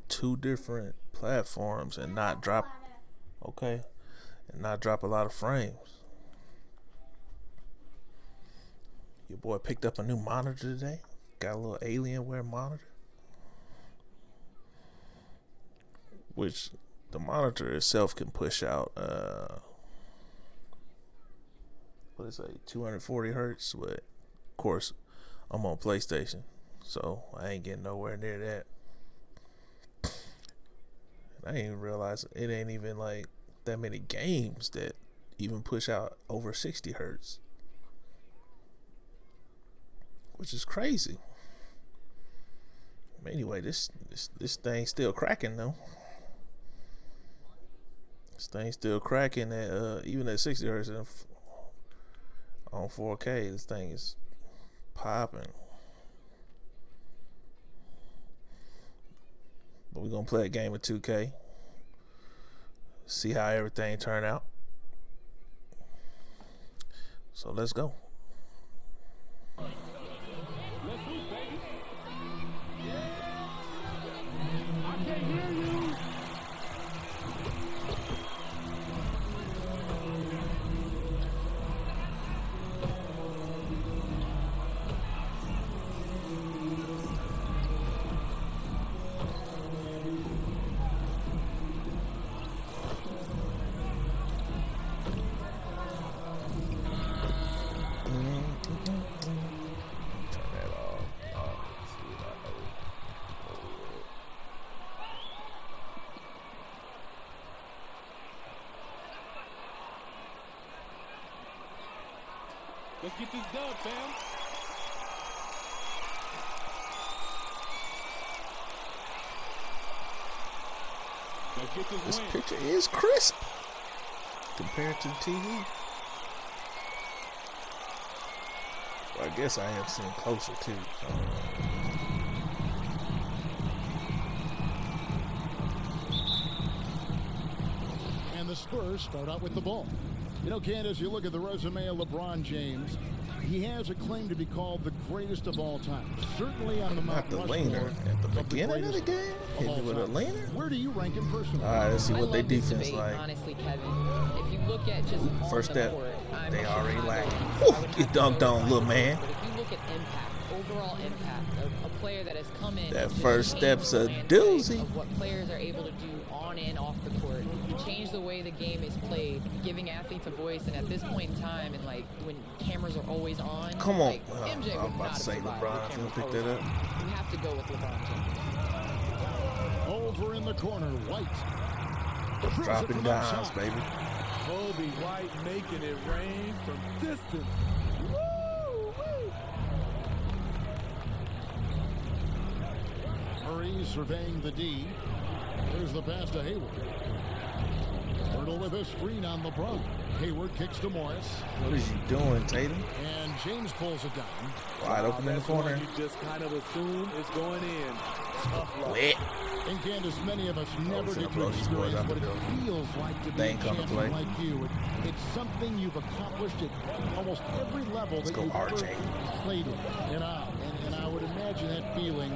two different platforms and not drop a lot of frames. Your boy picked up a new monitor today. Got a little Alienware monitor, which the monitor itself can push out 240 hertz, but of course I'm on PlayStation, so I ain't getting nowhere near that. I didn't even realize it ain't even like that many games that even push out over 60 hertz, which is crazy. Anyway, this thing's still cracking though. This thing's still cracking at even at 60 hertz and on 4K. This thing is popping. But we're gonna play a game of 2K. See how everything turn out. So let's go. Let's get this done, fam. Let's get This win. picture is crisp compared to the TV. Well, I guess I am seeing closer too. So. And the Spurs start out with the ball. You know, Candace, you look at the resume of LeBron James, he has a claim to be called the greatest of all time. Certainly on the Mount Not the Rushmore leaner at the of beginning of the greatest game. of Hit all me with a time. leaner. Where do you rank him personally? All right, let's see I what they love this defense debate, like. honestly, Kevin. If you look at just on First the step, court, I'm they a already Chicago. lacking. I Whew, would get have to dunked go on, with little Chicago. man. But if you look at impact, overall impact of a player that has come in, That and just first changed step's the a landscape doozy. of what players are able to do on and off the court, change the way the game is played, giving athletes a voice. And at this point in time, and like when cameras are always on, Come on. like, MJ I was would about not to have say survived LeBron. with If you don't cameras pick always that up. on. You have to go with LeBron James. Over in the corner, White. Dropping dimes, baby. Kobe White making it rain from distance. Murray surveying the D. There's the pass to Hayward. Hurdle with a screen on LeBron. Hayward kicks to Morris. What is you doing, Tatum? And James pulls it down. Wide open in the That's corner. one you just kind of assume it's going in. Tough luck. Wet. And Candace, many of us never finna get to blow these boys experience out what the it building. feels like to be They a ain't come to champion play. like you. It's something you've accomplished at almost every level Let's that go, you've ever RJ. played in. And I would imagine that feeling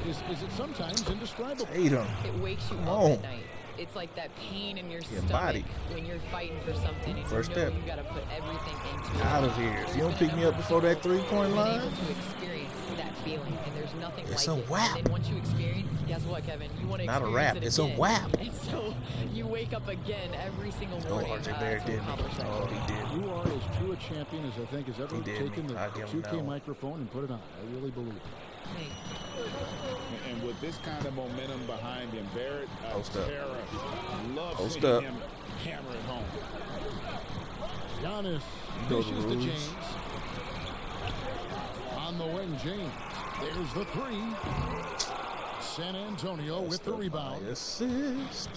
is it sometimes indescribable. Tatum. It wakes you Come up on. at night. It's like that pain in your Your stomach body. when you're fighting for something and First you know step. you gotta put everything into it. Out of here. If you don't pick me up before that 3-point Being line, able to experience that feeling, and there's nothing It's like a it. wrap. And then once you experience, guess what, Kevin? You want to Not a experience wrap, it it's a again. whap. And so you wake up again every single oh, morning RJ Barrett to did me. accomplish that. Oh, he did. You are as true a champion as I think has ever He did taken me. the I'll give him 2K that one. microphone and put it on. I really believe it. Hey, And with this kind of momentum behind him, Barrett, Post up. Terra loves Post seeing up. him hammer it home. Giannis Go to dishes to Ruse. James. On the wing, James. There's the three. San Antonio with the rebound. Assist.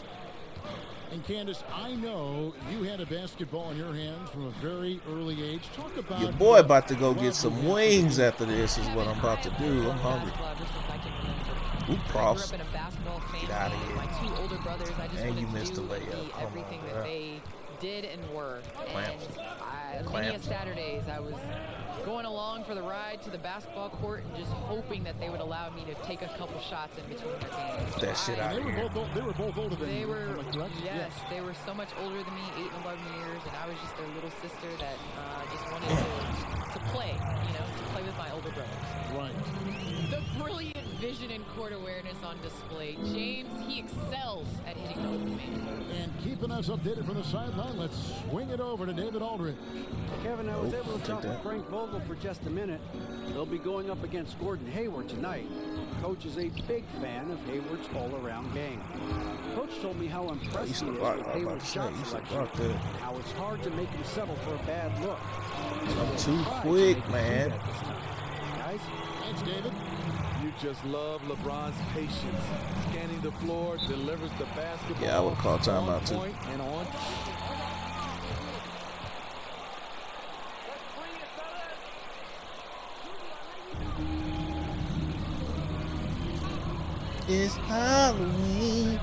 And Candace, I know you had a basketball in your hands from a very early age. Talk about Your boy about to go love get some you have wings for after this is what I'm about to do. I'm hungry. basketball ever since I can remember. Oop, I grew cross. up in a basketball family. Get outta here. My two older brothers, I just And wanted you to missed do the layup. be Come on, everything bruh. that they did and were. Clamps. And many of Saturdays I was going along for the ride to the basketball court and just hoping that they would allow me to take a couple shots in between their games. That shit out of here. They were both older than They you. were, Am I correct? yes, they were so much older than me, 8 and 11 years, and I was just their little sister that just wanted to play, to play with my older brothers. Right. The brilliant vision and court awareness on display. James, he excels at hitting the open man. And keeping us updated from the sideline, let's swing it over to David Aldridge. Kevin, I was able to take talk that. with Frank Vogel for just a minute. They'll be going up against Gordon Hayward tonight. Coach is a big fan of Hayward's all-around game. Coach told me how impressed he is with Hayward's shot selection and how it's hard to make him settle for a bad look. I'm too quick, man. Guys, Thanks, David. You just love LeBron's patience. Scanning the floor, delivers the basketball. Yeah, I would've called on timeout, too. point and on. It's Halloween.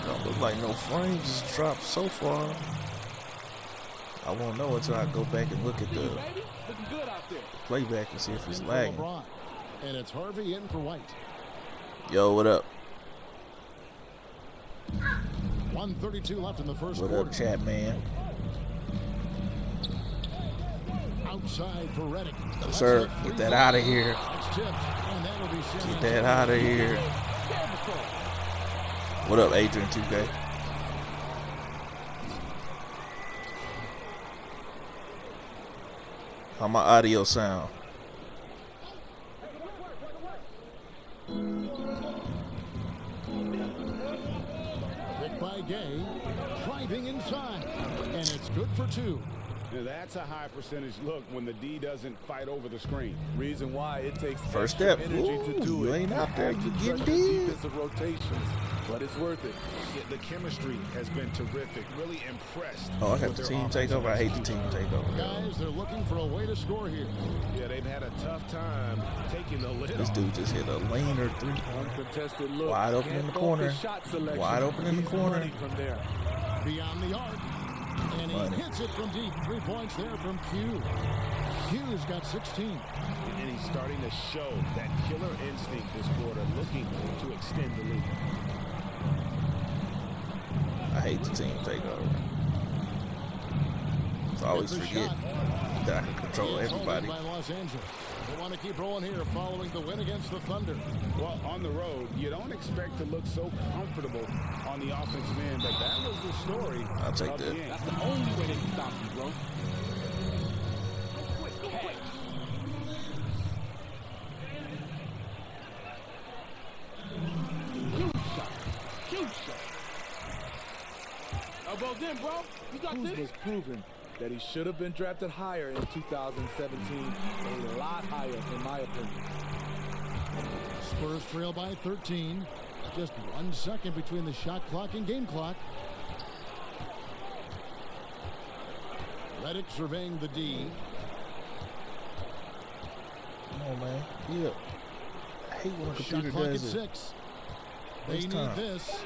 Don't look like no frames dropped so far. I won't know until I go back and look at the Looking good out there. playback and see if it's In for lagging. LeBron. And it's Harvey in for White. Yo, what up? 1:32 left in the first What quarter. up, chat man? Outside for Redick. Sir, get that out of here. That's tipped, and that'll be San Get that out of here. What up, Adrian 2K? How my audio sound? Picked by Gay, driving inside, and it's good for two. Now, that's a high percentage look when the D doesn't fight over the screen. Reason why it takes First extra step. energy Ooh, to do you it. ain't out there. have to You getting trust the big. defensive rotations, but it's worth it. Yeah, the chemistry has been terrific. Really impressed. Oh, I got with the their team offensive takeover. I hate the execution. team takeover. Guys, they're looking for a way to score here. Yeah, they've had a tough time taking the lid This off. dude just hit a laner three. Uncontested look. Wide open in Can't the fault corner. Shot selection. Wide open in the He's corner. money from there. Beyond the arc. And he Money. hits it from deep. 3 points there from Q. Q's got 16. And he's starting to show that killer instinct this quarter, looking to extend the lead. I hate the team takeover. I always It's a forget shot. that I can control It's everybody. holded by Los Angeles. They want to keep rolling here following the win against the Thunder. Well, on the road, you don't expect to look so comfortable on the offensive end, but that was the story. I'll take of that. the game. That's the only way they can stop you, bro. Elbows in, bro. You got Kuzma's proven that he should have been drafted higher in 2017. A lot higher, in my opinion. Spurs trail by 13. Just 1 second between the shot clock and game clock. Redick surveying the D. Come on, man. Yeah. I hate when a Shot computer clock at does it. 6. They Waste need time. this.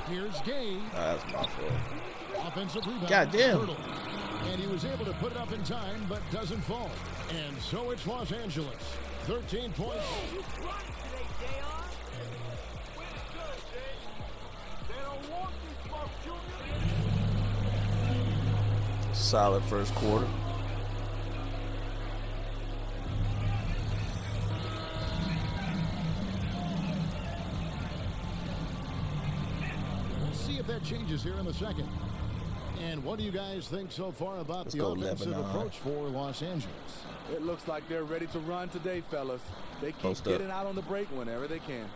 Here's Gay. That's my fault. Offensive rebound. Goddamn. Hurdle. And he was able to put it up in time, but doesn't fall. And so it's Los Angeles. 13 points. Solid first quarter. We'll see if that changes here in the second. And what do you guys think so far about Let's the go offensive Lebanon. approach for Los Angeles? It looks like they're ready to run today, fellas. They keep Post up. getting out on the break whenever they can.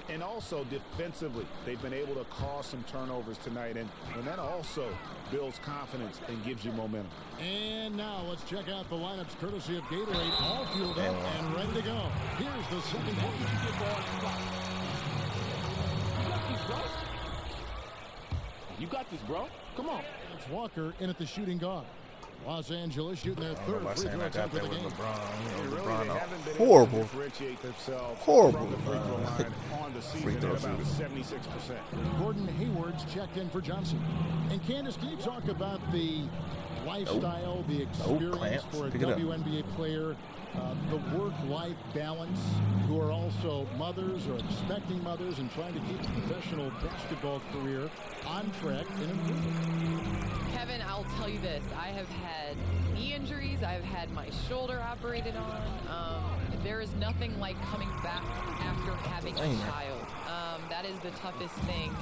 And also defensively, they've been able to cause some turnovers tonight, and that also builds confidence and gives you momentum. And now let's check out the lineups courtesy of Gatorade, all fueled up Yeah. and ready to go. Here's the second quarter. You got this, bro. Come on. It's Walker in at the shooting guard. Los Angeles shooting their third free throw attempt of the game. LeBron, you know, Really, LeBron, they haven't been horrible, able to differentiate themselves horrible from the free throw line on the free season throw at about shooting. 76%. Gordon Hayward's checked in for Johnson. And Candace, can you talk about the lifestyle, the experience clamps. for a Pick it up. WNBA player, the work-life balance, who are also mothers or expecting mothers and trying to keep a professional basketball career on track and improving? Kevin, I'll tell you this. I have had knee injuries. I've had my shoulder operated on. There is nothing like coming back after having a child. That is the toughest thing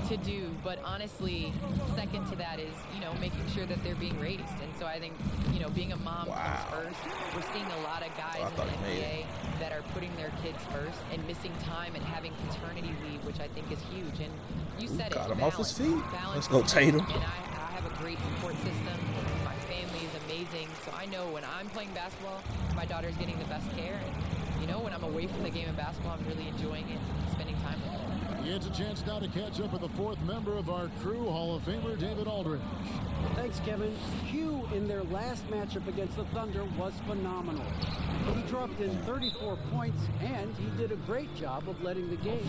to do. But honestly, second to that is, you know, making sure that they're being raised. And so I think, you know, being a mom comes first. We're seeing a lot of guys in the NBA that are putting their kids first and missing time and having paternity leave, which I think is huge. And you said got it. him off his feet. Balance Let's go, Tatum. And I have a great support system. My family is amazing. So I know when I'm playing basketball, my daughter's getting the best care. And, you know, when I'm away from the game of basketball, I'm really enjoying it and spending time with her. It's a chance now to catch up with the fourth member of our crew, Hall of Famer David Aldridge. Thanks, Kevin. Q in their last matchup against the Thunder was phenomenal. He dropped in 34 points, and he did a great job of letting the game.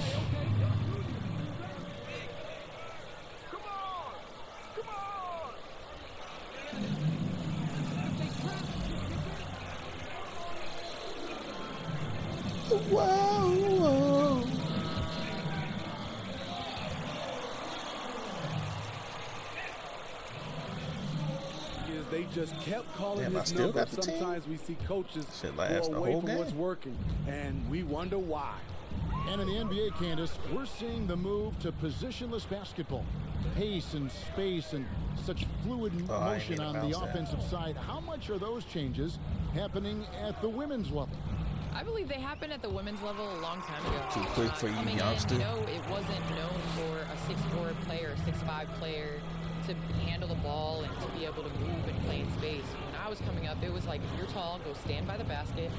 Whoa. They just kept calling Damn, I his still number. got the team. Sometimes we see coaches Shit go last the away whole from game. what's working, and we wonder why. And in the NBA, Candace, we're seeing the move to positionless basketball. Pace and space and such fluid motion on the offensive side. How much are those changes happening at the women's level? I believe they happened at the women's level a long time ago. Too quick for you, Coming youngster. in, you know, it wasn't known for a 6'4" player, 6'5" player to handle the ball and to be able to move and play in space. When I was coming up, it was like, if you're tall, go stand by the basket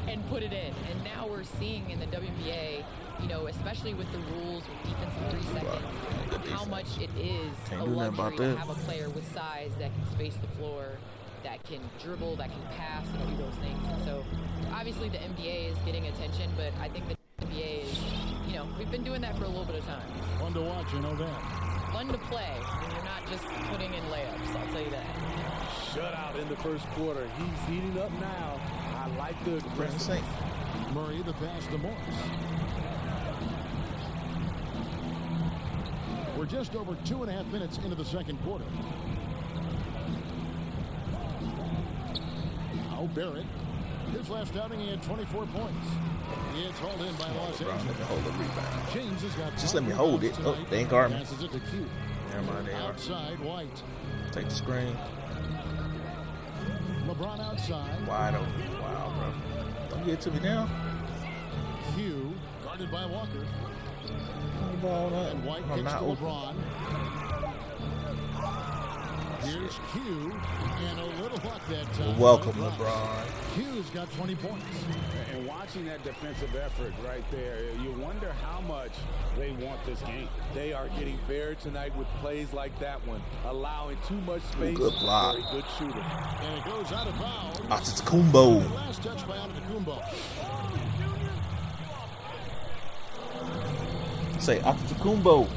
and put it in. And now we're seeing in the WNBA, you know, especially with the rules with defensive 3 seconds, how much it is a luxury to have a player with size that can space the floor, that can dribble, that can pass, and do those things. And so, obviously, the NBA is getting attention, but I think the NBA is, you know, we've been doing that for a little bit of time. Fun to watch, you know that. Fun to play when you're not just putting in layups, I'll tell you that. Shutout in the first quarter. He's heating up now. I like the aggressiveness. Murray, the pass to Morris. We're just over 2.5 minutes into the second quarter. Now Barrett. His last outing, he had 24 points. It's hauled in by Los Angeles. Let me hold the rebound. James has got just let me hold it. Oh, they ain't guard me. Passes it to Q. Never mind, they are. Outside, White. Take the screen. LeBron outside. Wide open. Wow, bro. Don't get it to me now. Q guarded by Walker. Ball up. And White I'm kicks not to open. LeBron. Here's Q, and a little luck that time. Welcome, LeBron. Q's got 20 points. And watching that defensive effort right there, you wonder how much they want this game. They are getting buried tonight with plays like that one, allowing too much space good block. for a good shooter. And it goes out of bounds. Antetokounmpo. Last touch by Antetokounmpo. Say Antetokounmpo.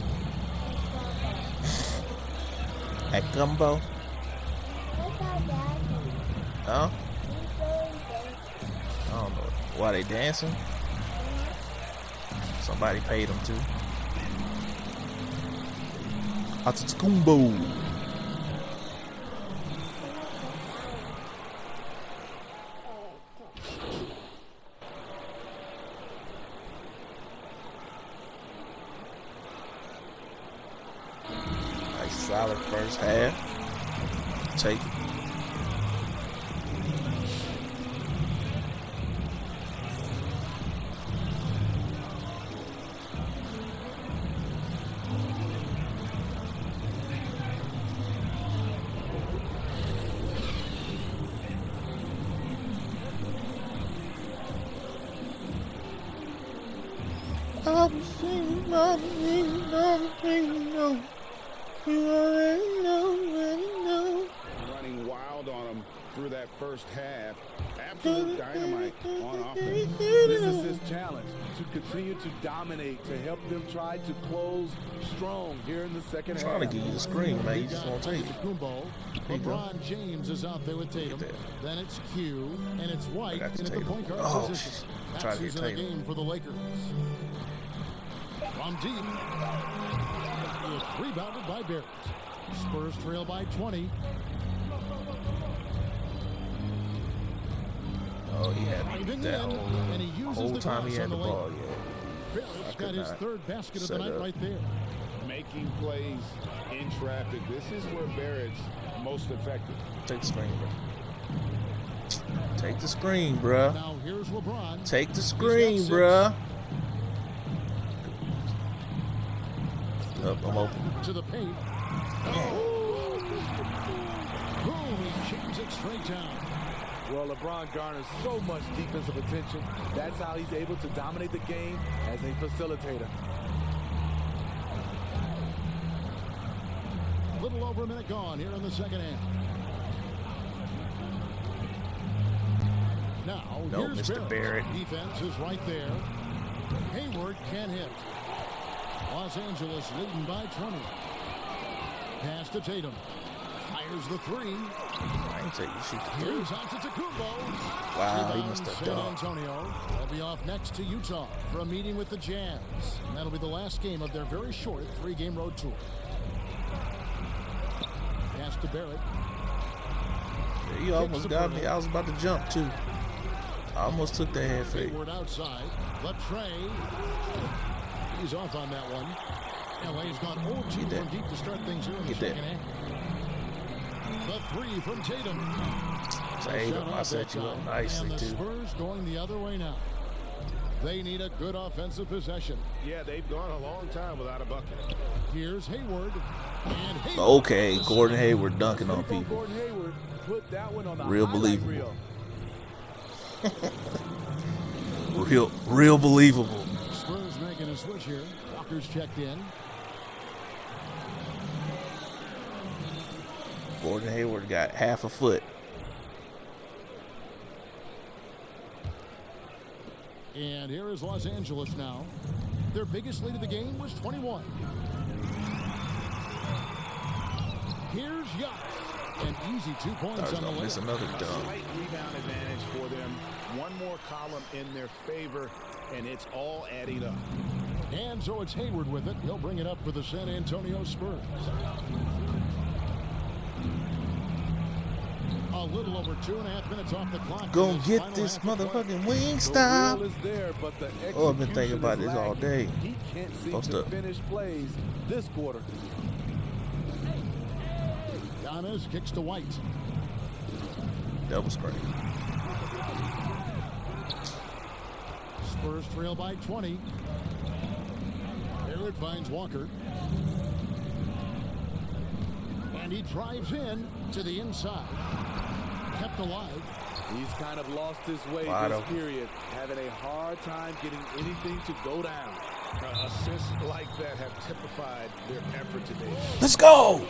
At Gumbo. Huh? I don't know. Why they dancing? Somebody paid them to. Antetokounmpo. Solid first half. Take it. You already know. Running wild on him through that first half. Absolute dynamite on offense. This is his challenge, to continue to dominate, to help them try to close strong here in the second half. Trying to get you the screen, man. You just won't take it. LeBron James is out there with Tatum. Then it's Q, and it's White in the point guard position. Try to get Tatum. In the game for the Lakers. From deep. It's rebounded by Barrett. Spurs trail by 20. Oh, he had that whole time he had the ball. Yeah. Barrett's got his third basket of the night right there. Making plays in traffic. This is where Barrett's most effective. Take the screen, bro. Take the screen, bro. Now here's LeBron. Take the screen, bro. Up, I'm open. To the paint. Oh. Boom, he jams it straight down. Well, LeBron garners so much defensive attention. That's how he's able to dominate the game as a facilitator. A little over a minute gone here in the second half. Now, here's Mr. Barrett. Defense is right there. Hayward can't hit. Los Angeles leading by 20. Pass to Tatum. Fires the three. I ain't take you shoot the three. Here's Antetokounmpo. Wow, he must have San done. Antonio. They'll be off next to Utah for a meeting with the Jazz. And that'll be the last game of their very short 3-game road tour. Pass to Barrett. You almost got me. I was about to jump, too. I almost took that head fake. Hayward outside. Latrey. He's off on that one. LA's gone 0-2 from deep to start things here in the second half. The three from Tatum. Tatum, I set you up nicely, and the too. Spurs going the other way now. They need a good offensive possession. Yeah, they've gone a long time without a bucket. Here's Hayward. And Hayward. Okay, Gordon Hayward dunking on people. Gordon Hayward put that one on the Real highlight believable. reel. Real believable. Spurs making a switch here. Walker's checked in. Gordon Hayward got half a foot. And here is Los Angeles now. Their biggest lead of the game was 21. Here's Yacht. An easy 2 points on the Miss layup. another dunk. Slight rebound advantage for them. One more column in their favor, and it's all adding up. And so it's Hayward with it. He'll bring it up for the San Antonio Spurs. A little over 2.5 minutes off the clock. Gonna get this motherfucking wing stop. Oh, I've been thinking about this all day. He can't seem Post to up. finish plays this quarter. Giannis kicks to White. Double screen. Spurs trail by 20. Barrett finds Walker. And he drives in to the inside. Kept alive. He's kind of lost his way Wide this open. period, having a hard time getting anything to go down. Assists like that have typified their effort today. Let's go.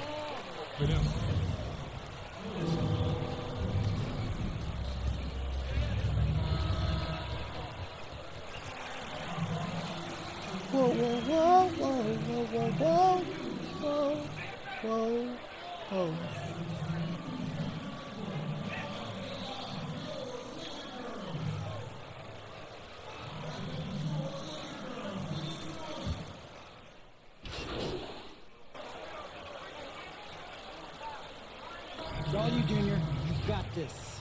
Whoa, whoa, whoa, whoa, whoa, whoa, whoa, whoa, whoa. It's all you, Junior. You've got this.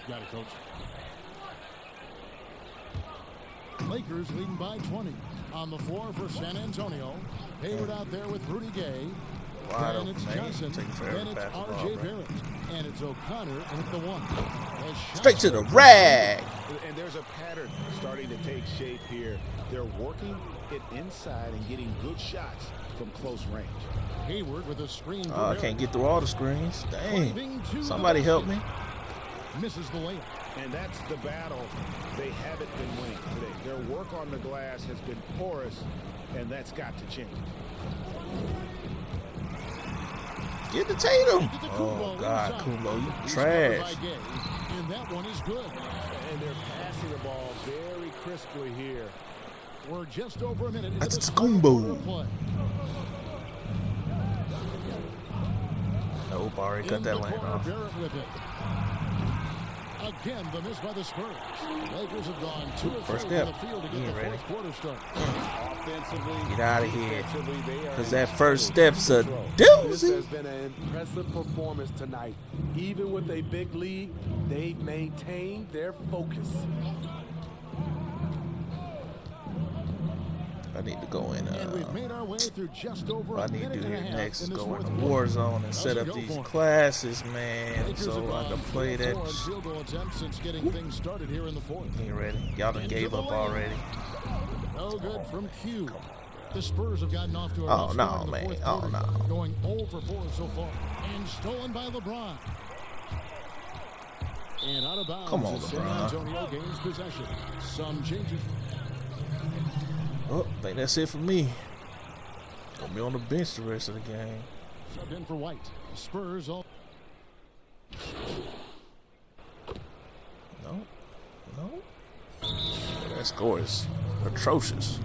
Got it, Coach. Lakers leading by 20. On the floor for San Antonio. Hayward out there with Rudy Gay. Wide Then open, it's man. Johnson. Taking forever Then to it's pass the ball, R.J. bro. Barrett. And it's O'Connor at the one. Straight to the rag. And there's a pattern starting to take shape here. They're working it inside and getting good shots from close range. Hayward with a screen. for I Barrett. can't get through all the screens. Driving Dang. to the Somebody help me. basket. Misses the layup. And that's the battle they haven't been winning today. Their work on the glass has been porous, and that's got to change. Get the Tatum. Oh, God, Kumlo, you trash. And that one is good. And they're passing the ball very crisply here. We're just over a minute into That's this Kumbo. play. Nope, already cut that lane off. Barrett with it. Again, the miss by the Spurs. Lakers have gone 2 of 4 on the field to get the fourth quarter start. Offensively, Get out of here. they are Because that first step's a This doozy. has been an impressive performance tonight. Even with a big lead, they've maintained their focus. I need to go in. And we've made our way through just over What I a need to minute do and a here half next is in this go in fourth the quarter. war zone and set up Let's go these for it. classes, man, Lakers so have I gone can play 3 of that 4 on field goal attempts since getting things started here in the fourth. Ain't ready. Y'all done gave up already. No good from Q. The Spurs have gotten off to a Oh, rough no, start in the man. fourth Oh, quarter, no. going 0 for 4 so far. And stolen by LeBron. And out of bounds Come on, as San LeBron. Antonio gains possession. Some changes. Oh, I think that's it for me. Gonna be on the bench the rest of the game. Subbed in for White. The Spurs all. No. That score is atrocious.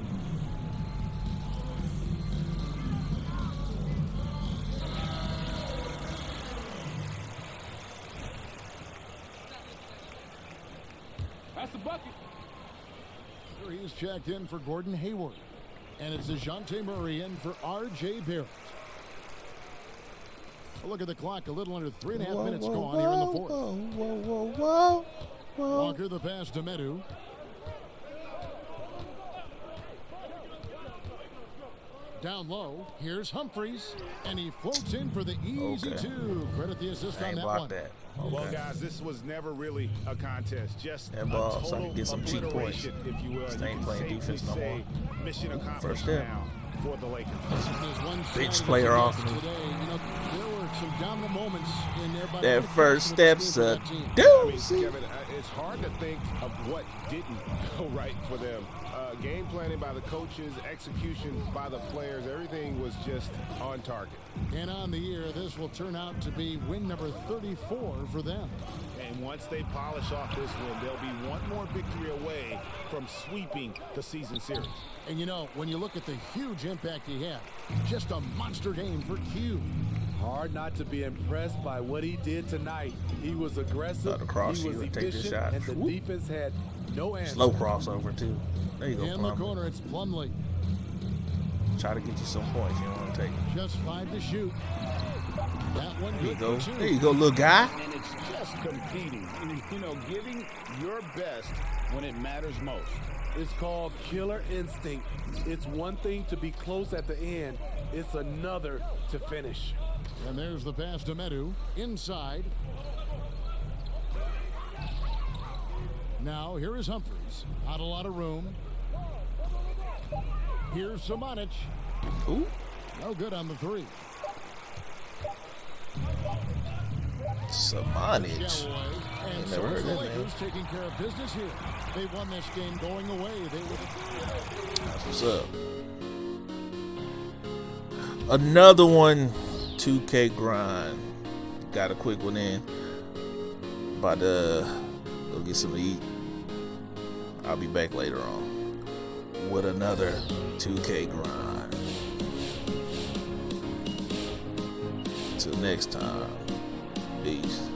That's the bucket. He's checked in for Gordon Hayward. And it's DeJounte Murray in for R.J. Barrett. A look at the clock. A little under 3.5 minutes gone here in the fourth. Whoa. Walker the pass to Medu. Down low. Here's Humphries. And he floats in for the easy two. Credit the assist I on ain't that blocked one. that. Well, Okay. guys, this was never really a contest. Just That a ball, so I total can get some cheap points. obliteration, if you will. They You ain't can playing safely defense no say more. Mission accomplished First step. now for the Lakers. There's one Bench side player of the off me. today. You know, there were some dominant moments in there. But That first step's a I mean, doozy. Kevin, it's hard to think of what didn't go right for them. Game planning by the coaches, execution by the players, everything was just on target. And on the year, this will turn out to be win number 34 for them. And once they polish off this win, they'll be one more victory away from sweeping the season series. And you know, when you look at the huge impact he had, just a monster game for Q. Hard not to be impressed by what he did tonight. He was aggressive, Thought across he you was and take this efficient, shot. and the Whoop. defense had no answer. Slow crossover, too. There you go, In the Plum. corner, it's Plumlee. Try to get you some points. You don't want to take it. Just 5 to shoot. That one There you good go. for 2. There you go, little guy. And it's just competing, you know, giving your best when it matters most. It's called killer instinct. It's one thing to be close at the end. It's another to finish. And there's the pass to Medu. Inside. Now, here is Humphries. Not a lot of room. Here's Samanic. Ooh. No good on the 3. Samanic. Galloway. And Never so heard is the that name. Lakers taking care of business here. They won this game going away. They were That's what's up. Another one, 2K grind. Got a quick one in. About to go get something to eat. I'll be back later on with another 2K grind. Till next time. Peace.